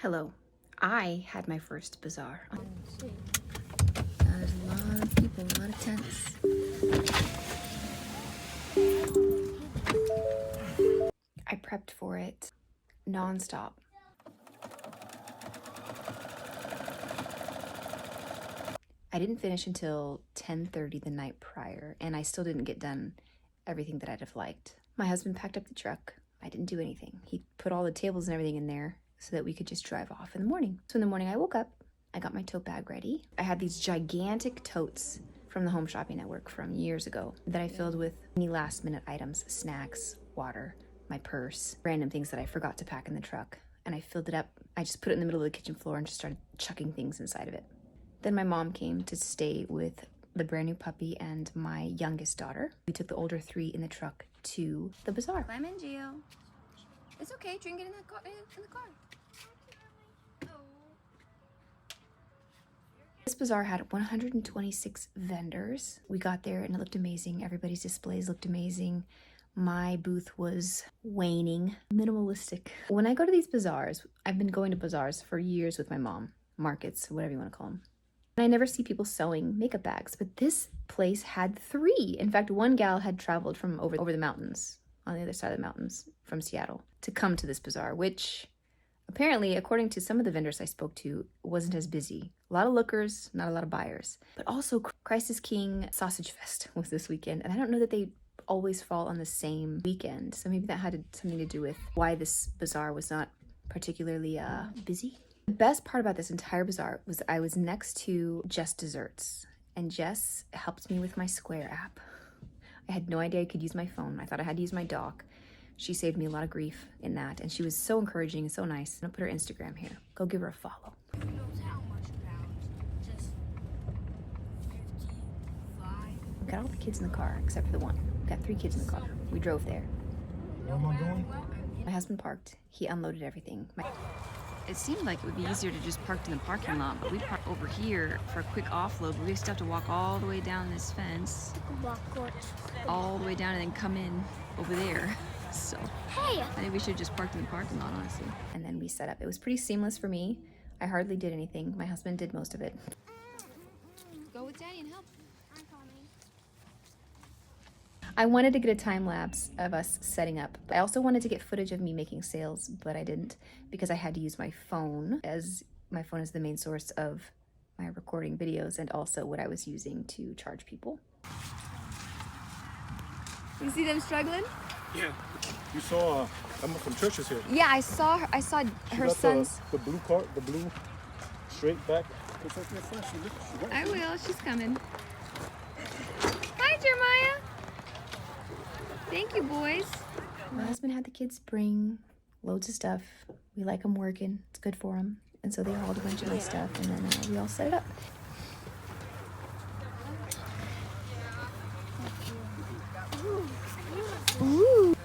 Hello, I had my first bazaar. There's a lot of people, a lot of tents. I prepped for it non-stop. I didn't finish until 10:30 the night prior, and I still didn't get done everything that I'd have liked. My husband packed up the truck. I didn't do anything. He put all the tables and everything in there so that we could just drive off in the morning. So in the morning I woke up, I got my tote bag ready. I had these gigantic totes from the Home Shopping Network from years ago that I filled with any last minute items, snacks, water, my purse, random things that I forgot to pack in the truck. And I filled it up. I just put it in the middle of the kitchen floor and just started chucking things inside of it. Then my mom came to stay with the brand new puppy and my youngest daughter. We took the older 3 in the truck to the bazaar. Climb in, Gio. It's okay, drink it in the car. This bazaar had 126 vendors. We got there and it looked amazing. Everybody's displays looked amazing. My booth was waning, minimalistic. When I go to these bazaars, I've been going to bazaars for years with my mom, markets, whatever you want to call them. And I never see people sewing makeup bags, but this place had 3. In fact, one gal had traveled from over the mountains, on the other side of the mountains from Seattle, to come to this bazaar, which apparently, according to some of the vendors I spoke to, wasn't as busy. A lot of lookers, not a lot of buyers. But also, Christ is King Sausage Fest was this weekend, and I don't know that they always fall on the same weekend. So maybe that had something to do with why this bazaar was not particularly busy. The best part about this entire bazaar was I was next to Jess Desserts, and Jess helped me with my Square app. I had no idea I could use my phone. I thought I had to use my dock. She saved me a lot of grief in that, and she was so encouraging and so nice. I'll put her Instagram here. Go give her a follow. Who knows how much pounds? Just 55. We got all the kids in the car except for the one. We got 3 kids in the car. We drove there. What am I doing? My husband parked. He unloaded everything. It seemed like it would be easier to just park in the parking lot, but we parked over here for a quick offload. We just have to walk all the way down this fence, all the way down, and then come in over there. So Hey! I think we should have just parked in the parking lot, honestly. And then we set up. It was pretty seamless for me. I hardly did anything. My husband did most of it. Go with Daddy and help. I wanted to get a time lapse of us setting up. I also wanted to get footage of me making sales, but I didn't because I had to use my phone, as my phone is the main source of my recording videos and also what I was using to charge people. You see them struggling? Yeah. You saw some churches here. Yeah, I saw her. I saw her got son's. the blue cart, the blue straight back. I will. She's coming. Hi, Jeremiah. Thank you, boys. My husband had the kids bring loads of stuff. We like them working. It's good for them. And so they hauled a bunch of my stuff, and then we all set it up. Ooh.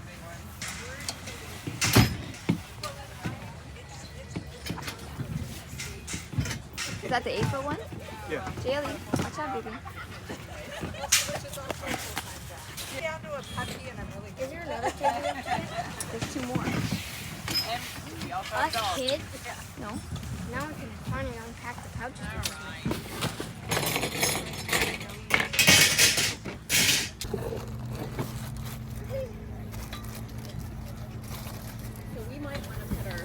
Is that the 8-foot one? Yeah. Jaylee, watch out, baby. Is there another kid? There's 2 more. Us kids? No. Now we can finally unpack the pouches. So we might want to put our...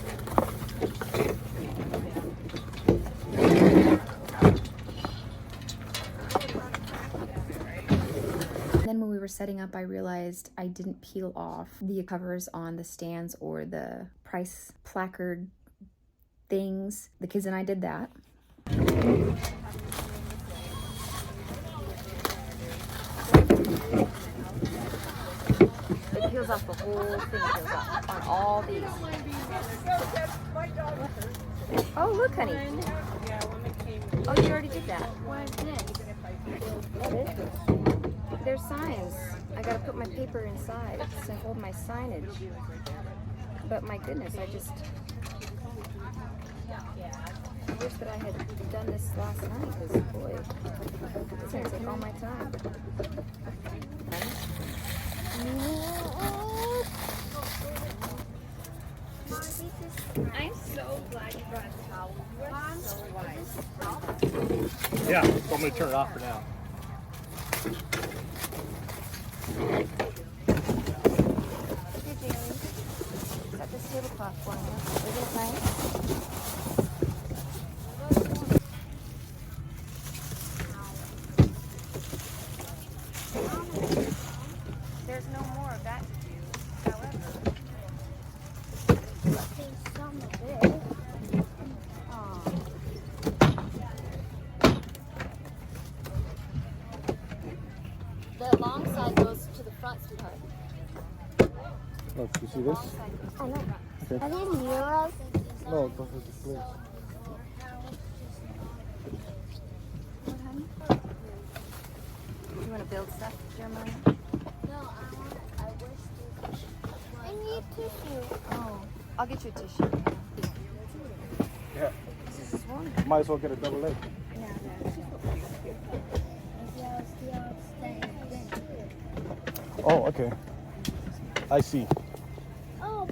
Then when we were setting up, I realized I didn't peel off the covers on the stands or the price placard things. The kids and I did that. It peels off the whole thing, peels off on all these. Oh, look, honey. Oh, you already did that. What is this? There's signs. I gotta put my paper inside to hold my signage. But my goodness, I wish that I had done this last night, because boy, it's gonna take all my time. I'm so glad you brought a towel. You are so wise. Yeah, so I'm gonna turn it off for now. Set this tablecloth for me. Is it nice? There's no more of that to do. However, There's some of it. the long side goes to the front, sweetheart. Look, you see this? I know. Okay. Are these murals? No, those are displays. You want to build stuff, Jeremiah? No, I wish to. I need tissue. Oh, I'll get you a tissue. Yeah. This is one. Might as well get a double leg. Oh, okay. I see. Oh,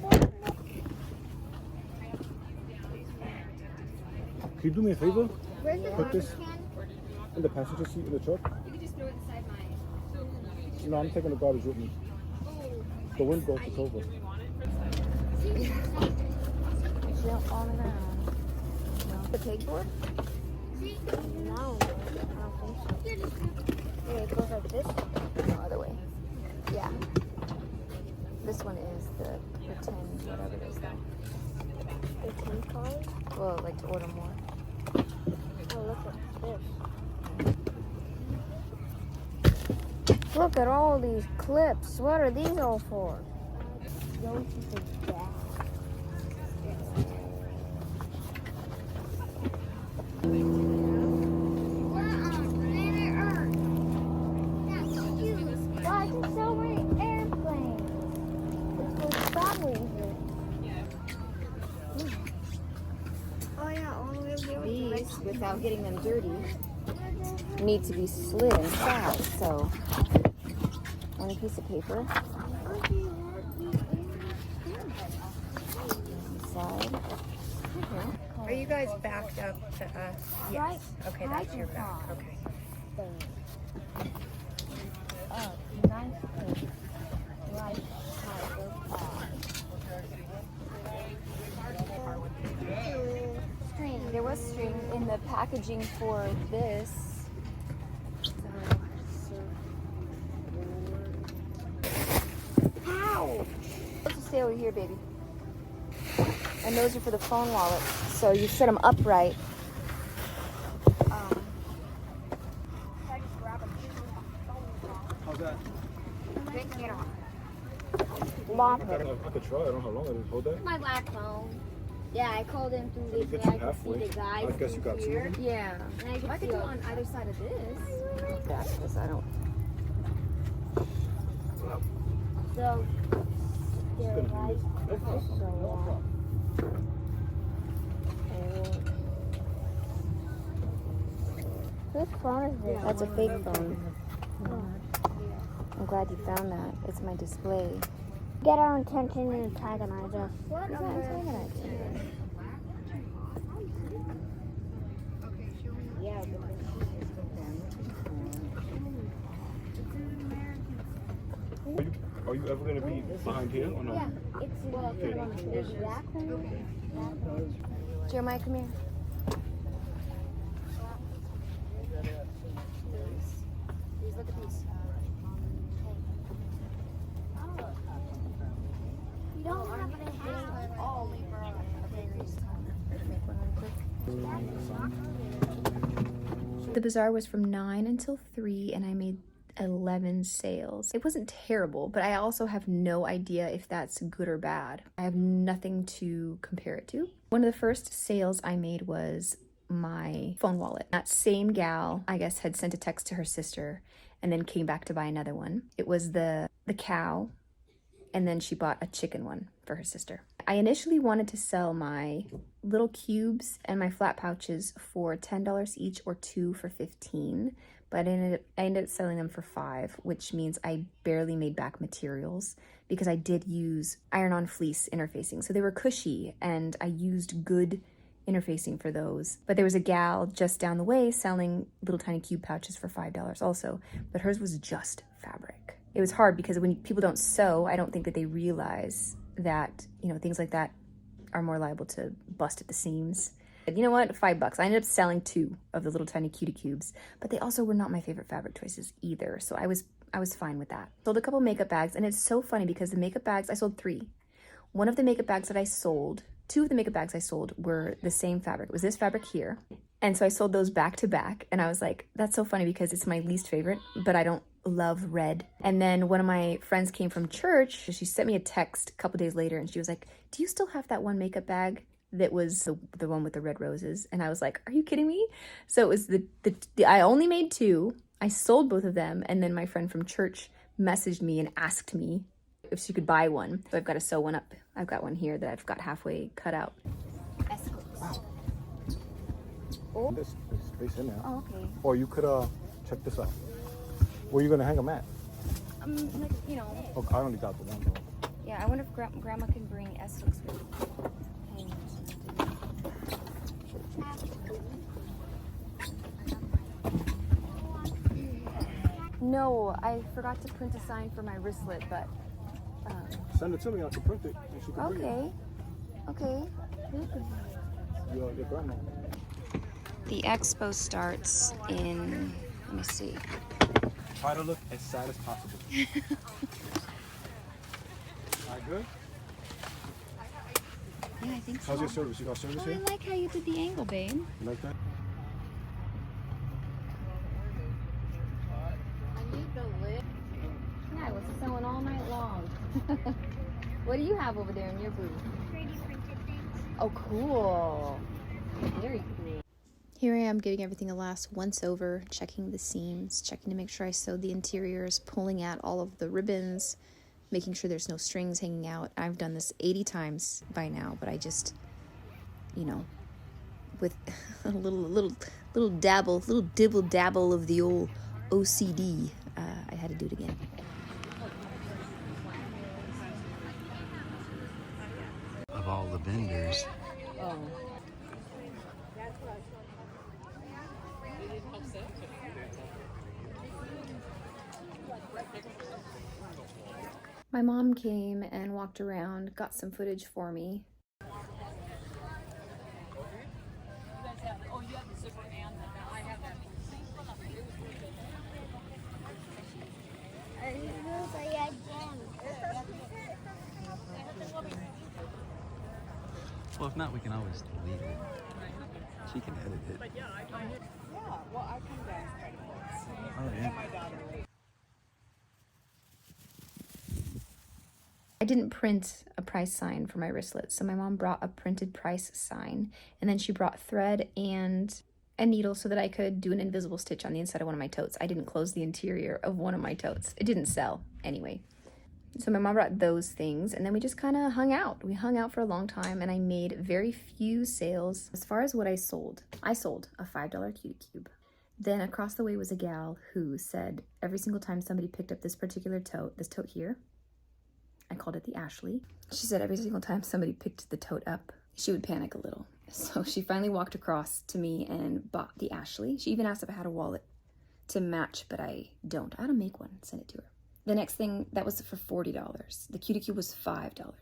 Can you do me a favor? where's the Put this garbage can? in the passenger seat in the truck? You can just throw it inside my. No, I'm taking the garbage with me. The wind goes to over. You don't fall on the ground. No. The pegboard? No, I don't think so. Yeah, it goes like this. No, other way. Yeah. This one is the pretend, whatever it is though. The tin card. Well, like to order more. Oh, look at this. Look at all these clips. What are these all for? Those is the gas. Why is there so many airplanes? It's for families. Oh yeah, all the way over here. These, without getting them dirty, need to be slid inside. So, one piece of paper inside. Are you guys backed up to us? Yes. Right. Okay, that's your back. Okay. Oh, nice thing. Right. String. There was string in the packaging for this. How? Let's just stay over here, baby. And those are for the phone wallet. So you set them upright. How's that? Lock I could try. I don't know how long it is. Hold that. my black phone. Yeah, I called in through Let me this get so you I could see halfway. the guys I guess you got two here. of them. Yeah. And I could I could see do all- on either side of this. That's this. I don't. So, they're Good. right. No problem. No problem. Whose phone is this? That's a fake phone. I'm glad you found that. It's my display. Get our attention and antagonize us. What Yeah, Are you ever going to be behind here or no? yeah, it's there's that one. Jeremiah, come here. These, look at these. You don't have to hang all over. Make one really quick. The bazaar was from 9 until 3, and I made 11 sales. It wasn't terrible, but I also have no idea if that's good or bad. I have nothing to compare it to. One of the first sales I made was my phone wallet. That same gal, I guess, had sent a text to her sister and then came back to buy another one. It was the cow, and then she bought a chicken one for her sister. I initially wanted to sell my little cubes and my flat pouches for $10 each or 2 for $15, but I ended up selling them for $5, which means I barely made back materials because I did use iron-on fleece interfacing. So they were cushy and I used good interfacing for those. But there was a gal just down the way selling little tiny cube pouches for $5 also, but hers was just fabric. It was hard because when people don't sew, I don't think that they realize that, you know, things like that are more liable to bust at the seams. You know what? $5. I ended up selling 2 of the little tiny cutie cubes, but they also were not my favorite fabric choices either. So I was fine with that. Sold a couple makeup bags, and it's so funny because the makeup bags, I sold 3. One of the makeup bags that I sold, 2 of the makeup bags I sold were the same fabric. It was this fabric here. And so I sold those back to back, and I was like, that's so funny because it's my least favorite, but I don't love red. And then one of my friends came from church. She sent me a text a couple days later, and she was like, do you still have that one makeup bag that was the one with the red roses? And I was like, are you kidding me? So it was I only made 2. I sold both of them, and then my friend from church messaged me and asked me if she could buy one. So I've got to sew one up. I've got one here that I've got halfway cut out. Wow. Oh. There's space in there. Oh, okay. Or you could check this out. Where are you gonna hang a mat? Like, you know. Okay, I only got the one though. Yeah, I wonder if Grandma can bring S hooks with No, I forgot to print a sign for my wristlet, but Send it to me. I can print it. And she can bring it. okay. Your grandma. The expo starts in, let me see. Try to look as sad as possible. Alright, good? Yeah, I think so. How's your service? You got service Oh, I here? like how you did the angle, babe. You like that? Yeah, I was sewing all night long. What do you have over there in your booth? 3D printed things. Oh, cool. Very cool. Here I am getting everything a last once over, checking the seams, checking to make sure I sewed the interiors, pulling out all of the ribbons, making sure there's no strings hanging out. I've done this 80 times by now, but I just, you know, with a little dabble, little dibble dabble of the old OCD, I had to do it again. Of all the vendors. My mom came and walked around, got some footage for me. Well, if not, we can always delete it. She can edit it. Oh, yeah. I didn't print a price sign for my wristlet, so my mom brought a printed price sign, and then she brought thread and a needle so that I could do an invisible stitch on the inside of one of my totes. I didn't close the interior of one of my totes. It didn't sell anyway. So my mom brought those things, and then we just kind of hung out. We hung out for a long time, and I made very few sales. As far as what I sold a $5 cutie cube. Then across the way was a gal who said every single time somebody picked up this particular tote, this tote here, I called it the Ashley. She said every single time somebody picked the tote up, she would panic a little. So she finally walked across to me and bought the Ashley. She even asked if I had a wallet to match, but I don't. I ought to make one, send it to her. The next thing, that was for $40. The cutie cube was $5.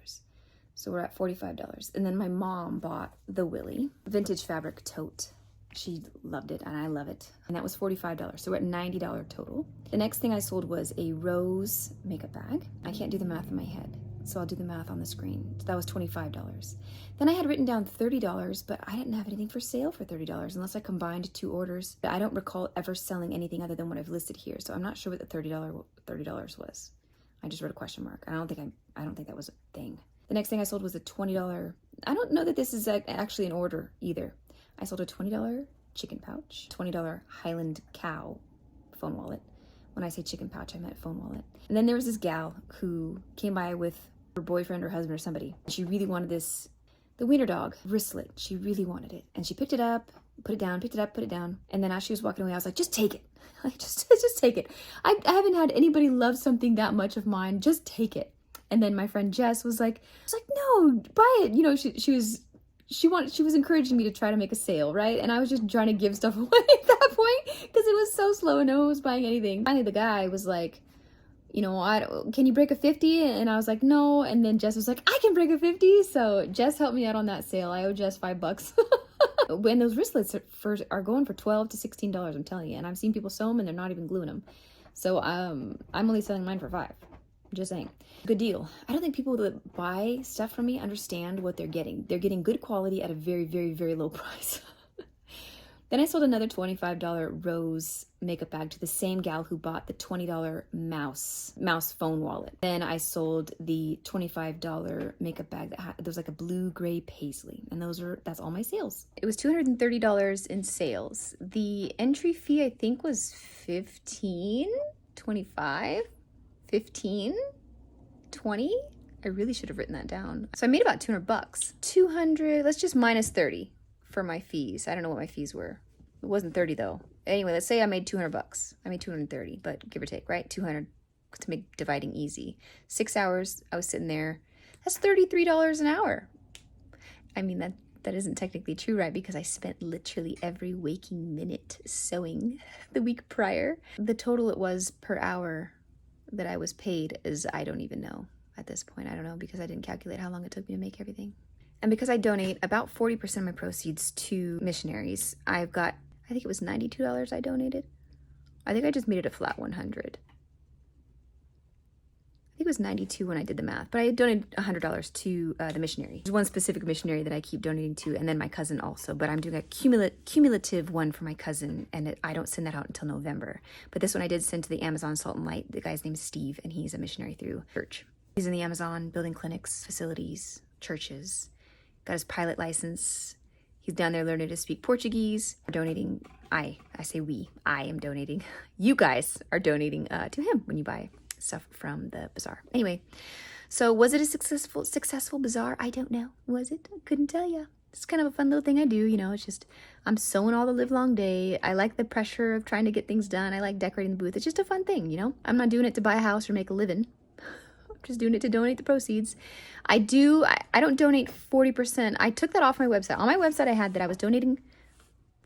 So we're at $45. And then my mom bought the Willy vintage fabric tote. She loved it, and I love it. And that was $45. So we're at $90 total. The next thing I sold was a rose makeup bag. I can't do the math in my head, so I'll do the math on the screen. So that was $25. Then I had written down $30, but I didn't have anything for sale for $30 unless I combined 2 orders. I don't recall ever selling anything other than what I've listed here, so I'm not sure what the $30 was. I just wrote a question mark. I don't think that was a thing. The next thing I sold was a $20. I don't know that this is actually an order either. I sold a $20 chicken pouch, $20 Highland Cow phone wallet. When I say chicken pouch, I meant phone wallet. And then there was this gal who came by with her boyfriend or husband or somebody. She really wanted this the wiener dog wristlet. She really wanted it. And she picked it up, put it down, picked it up, put it down. And then as she was walking away, I was like, just take it. Like, just take it. I haven't had anybody love something that much of mine. Just take it. And then my friend Jess was like, no, buy it. You know, she was encouraging me to try to make a sale, right? And I was just trying to give stuff away at that point because it was so slow and no one was buying anything. Finally, the guy was like, you know, can you break a 50? And I was like, no. And then Jess was like, I can break a 50. So Jess helped me out on that sale. I owe Jess $5. When those wristlets are going for $12 to $16, I'm telling you. And I've seen people sew them and they're not even gluing them. So I'm only selling mine for $5. Just saying. Good deal. I don't think people that buy stuff from me understand what they're getting. They're getting good quality at a very, very, very low price. Then I sold another $25 rose makeup bag to the same gal who bought the $20 mouse phone wallet. Then I sold the $25 makeup bag that was like a blue-gray paisley. And that's all my sales. It was $230 in sales. The entry fee, I think, was $15, $25, $15, $20. I really should have written that down. So I made about $200. 200, let's just minus 30 for my fees. I don't know what my fees were. It wasn't 30 though. Anyway, let's say I made $200. I made 230, but give or take, right? 200 to make dividing easy. 6 hours, I was sitting there. That's $33 an hour. I mean, that isn't technically true, right? Because I spent literally every waking minute sewing the week prior. The total it was per hour that I was paid is, I don't even know at this point. I don't know because I didn't calculate how long it took me to make everything. And because I donate about 40% of my proceeds to missionaries, I've got, I think it was $92 I donated. I think I just made it a flat 100. I think it was 92 when I did the math, but I donated $100 to the missionary. There's one specific missionary that I keep donating to, and then my cousin also, but I'm doing a cumulative one for my cousin, and I don't send that out until November. But this one I did send to the Amazon Salt and Light. The guy's name is Steve, and he's a missionary through church. He's in the Amazon building clinics, facilities, churches, got his pilot license. He's down there learning to speak Portuguese. We're donating, I say we, I am donating. You guys are donating to him when you buy stuff from the bazaar. Anyway, so was it a successful bazaar? I don't know. Was it? I couldn't tell you. It's kind of a fun little thing I do, you know. It's just, I'm sewing all the live long day. I like the pressure of trying to get things done. I like decorating the booth. It's just a fun thing, you know. I'm not doing it to buy a house or make a living. I'm just doing it to donate the proceeds. I don't donate 40%. I took that off my website. On my website, I had that I was donating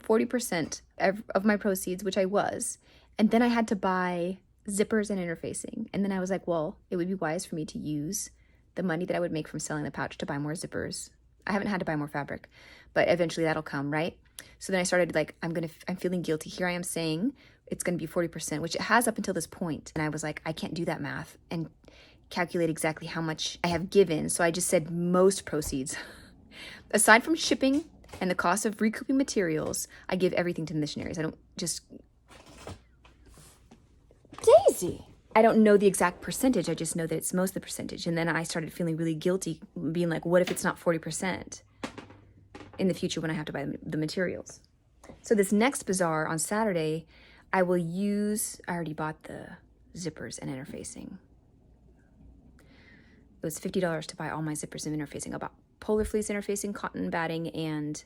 40% of my proceeds, which I was. And then I had to buy zippers and interfacing. And then I was like, well, it would be wise for me to use the money that I would make from selling the pouch to buy more zippers. I haven't had to buy more fabric, but eventually that'll come, right? So then I started like, I'm feeling guilty. Here I am saying it's going to be 40%, which it has up until this point. And I was like, I can't do that math and calculate exactly how much I have given. So I just said most proceeds. Aside from shipping and the cost of recouping materials, I give everything to the missionaries. I don't just... Daisy! I don't know the exact percentage. I just know that it's most of the percentage. And then I started feeling really guilty, being like, what if it's not 40% in the future when I have to buy the materials? So this next bazaar on Saturday, I will use, I already bought the zippers and interfacing. It was $50 to buy all my zippers and interfacing. I bought polar fleece interfacing, cotton batting, and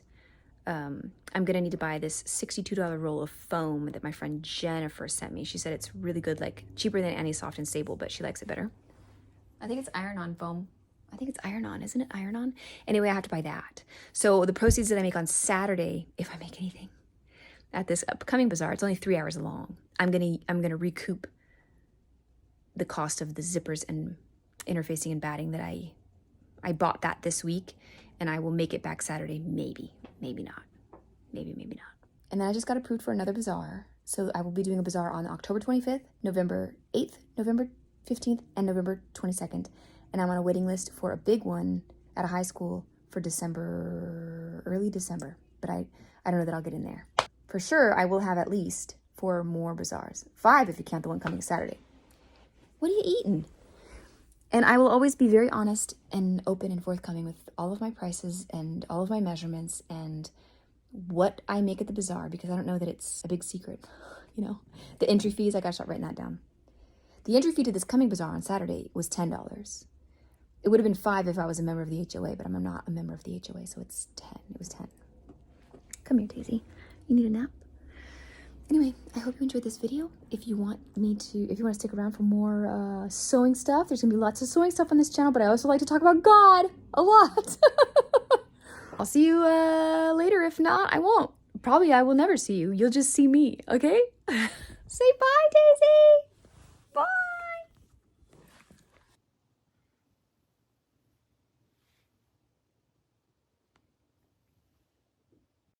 I'm going to need to buy this $62 roll of foam that my friend Jennifer sent me. She said it's really good, like cheaper than Anti-Soft and Stable, but she likes it better. I think it's iron-on foam. I think it's iron-on, isn't it? Iron-on? Anyway, I have to buy that. So the proceeds that I make on Saturday, if I make anything, at this upcoming bazaar, it's only 3 hours long. I'm gonna recoup the cost of the zippers and interfacing and batting that I bought that this week, and I will make it back Saturday, maybe not. Maybe not. And then I just got approved for another bazaar. So I will be doing a bazaar on October 25th, November 8th, November 15th, and November 22nd. And I'm on a waiting list for a big one at a high school for December, early December. But I don't know that I'll get in there. For sure, I will have at least 4 more bazaars. 5 if you count the one coming Saturday. What are you eating? And I will always be very honest and open and forthcoming with all of my prices and all of my measurements and what I make at the bazaar, because I don't know that it's a big secret, you know. The entry fees, I gotta start writing that down. The entry fee to this coming bazaar on Saturday was $10. It would have been 5 if I was a member of the HOA, but I'm not a member of the HOA, so it's 10. It was 10. Come here, Daisy. You need a nap? Anyway, I hope you enjoyed this video. If you want to stick around for more sewing stuff, there's gonna be lots of sewing stuff on this channel, but I also like to talk about God a lot. I'll see you later. If not, I won't. Probably I will never see you. You'll just see me, okay? Say bye, Daisy. Bye.